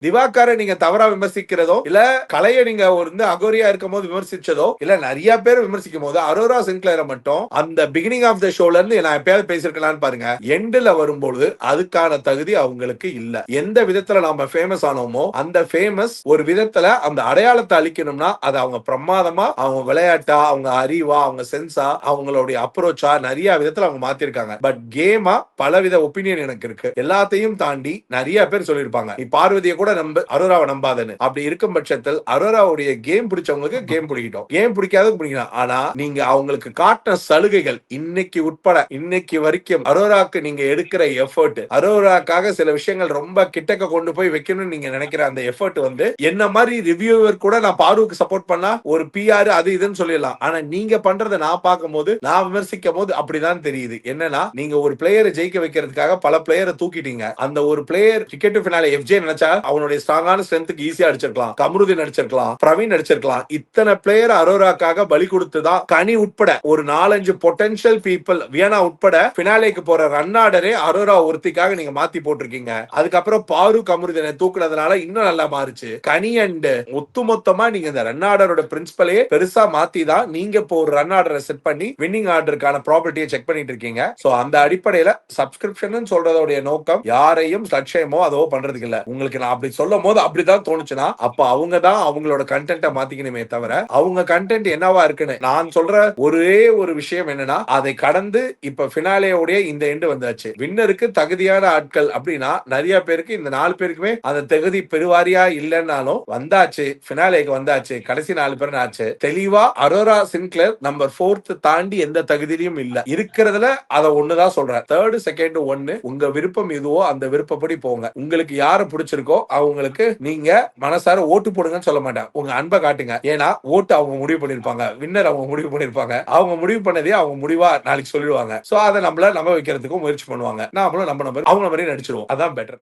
திவாகரை நீங்க தவறா விமர்சிக்கிறதோ இல்ல கலையை நீங்க வந்து அகோரியா இருக்கும் போது விமர்சிச்சதோ இல்ல நிறைய பேர் விமர்சிக்கும் போது அரோரா சின்க்ளேரை மட்டும் அந்த பிகினிங் ஆஃப் த ஷோல இருந்து நான் எப்பயாவது பேசிருக்கலாம்னு பாருங்க, எண்டுல வரும்போது அதுக்கான தகுதி அவங்களுக்கு இல்ல. எந்த விதத்துல நாம ஃபேமஸ் ஆனோமோ அந்த ஃபேமஸ் ஒரு விதத்துல அந்த அடையாளத்தை அளிக்கணும்னா அது அவங்க பிரமாதமா அவங்க விளையாட்டா அவங்க அறிவா அவங்க சென்ஸா அவங்களுடைய அப்ரோச்சா நிறைய விதத்துல அவங்க மாத்திருக்காங்க. பட் கேமா பலவித ஒப்பீனியன் எனக்கு இருக்கு. எல்லாத்தையும் தாண்டி நிறைய பேர் சொல்லிருப்பாங்க நீ பார்வதியை கூட நம்ப அரோராவை நம்பாதன்னு. அப்படி இருக்கும் பட்சத்தில் அரோராவுடைய கேம் பிடிச்சவங்களுக்கு கேம் பிடிக்கட்டும், கேம் பிடிக்காத பிடிக்கலாம். ஆனா நீங்க அவங்களுக்கு காட்டின சலுகைகள் இன்னைக்கு உட்பட இன்னைக்கு வரைக்கும் அரோராக்கு நீங்க எடுக்கிற எஃபர்ட், அரோராக்காக சில விஷயங்கள் ரொம்ப கிட்டக்க கொண்டு போய் வைக்கணும்னு நீங்க நினைக்கிற அந்த எஃபர்ட் வந்து என்ன மாதிரி ரிவ்யூவர் கூட நான் பார்வதிக்கு சப்போர்ட் பண்ணா ஒரு பிஆர் அது இதுன்னு சொல்லிடலாம். ஆனா நீங்க பண்றதை நான் பார்க்கும் போது நான் விமர்சிக்கும் போது அப்படிதான் தெரியுது. என்னன்னா நீங்க ஒரு பிளேயரை ஜெயிக்க வைக்கிறதுக்காக பல பிளேயரை தூக்கிட்டீங்க. அந்த ஒரு பிளேயர் கிரிக்கெட் ஃபினாலே எஃப்ஜே நினைச்சா அவனுடைய ஸ்ட்ராங்கான ஸ்ட்ரென்த்துக்கு ஈஸியா அடிச்சிருக்கலாம், கமருதீன் அடிச்சிருக்கலாம், பிரவீன் அடிச்சிருக்கலாம். இத்தனை பிளேயர் அரோராக்காக பலி கொடுத்துதான் கனி உட்பட ஒரு 4-5 பொட்டன்ஷியல் பீப்புள் வியனா உட்பட பினாலேக்கு போற ரன் ஆர்டரே அரோரா ஒருத்திக்காக நீங்க மாத்தி போட்டிருக்கீங்க. அதுக்கப்புறம் பாரு கமருதீனை தூக்குனதுனால இன்னும் நல்லா மாறுச்சு. கனி அண்ட் ஒத்துமொத்தமா நீங்க இந்த ரன் ஆர்டரோட பிரின்சிபலே பெருசா மாத்தி தான் நீங்க இப்போ ஒரு ரன் ஆர்டரை செட் பண்ணி வின்னிங் ஆர்டருக்கான ப்ராபர்ட்டியை செக் பண்ணிட்டு இருக்கீங்க. சோ அந்த அடிப்படையில சப்ஸ்கிரிப்ஷன் சொல்றதோட நோக்கம் யாரையும் லட்சியமோ அதோ பண்றதுக்கு இல்ல. உங்களுக்கு நான் அப்படி சொல்லும் போது அப்படிதான் தோணுச்சுன்னா அப்ப அவங்க தான் அவங்களோட கண்டென்ட்டை மாத்திக்கணுமே தவிர அவங்க கண்டென்ட் என்னவா இருக்குன்னு நான் சொல்ற ஒரே ஒரு விஷயம் என்னன்னா அதை கடந்து இப்ப பினாலேயோட இந்த எண்டு வந்தாச்சு. வின்னருக்கு தகுதியான ஆட்கள் அப்படின்னா நிறைய பேருக்கு இந்த 4 பேருக்குமே அந்த தகுதி பெருவாரியா இல்லைன்னாலும் வந்தாச்சு, பினாலேக்கு வந்தாச்சு, கடைசி 4 பேர் ஆச்சு. தெளிவா அரோரா சின்க்ளேர் நம்பர் 4 தாண்டி எந்த தகுதியிலும் இல்ல. இருக்கிறதுல அதை ஒண்ணுதான் சொல்றேன். தேர்ட் செகண்ட் ஒன்னு உங்க விருப்பம் எதுவோ அந்த விருப்பப்படி போங்க. உங்களுக்கு யாரை பிடிச்சிருக்கோ அவங்களுக்கு நீங்க மனசார ஓட்டு போடுங்கன்னு சொல்ல மாட்டேன், உங்க அன்பை காட்டுங்க. ஏன்னா ஓட்டு அவங்க முடிவு பண்ணிருப்பாங்க, வின்னர் அவங்க முடிவு பண்ணிருப்பாங்க. அவங்க முடிவு பண்ணதே அவங்க முடிவா நாளைக்கு சொல்லிடுவாங்க. சோ அதை நம்மள நம்ப வைக்கிறதுக்கும் முயற்சி பண்ணுவாங்க. நாமளும் நம்ம அவங்க மாதிரி நடிச்சிருவோம். அதான் பெட்டர்.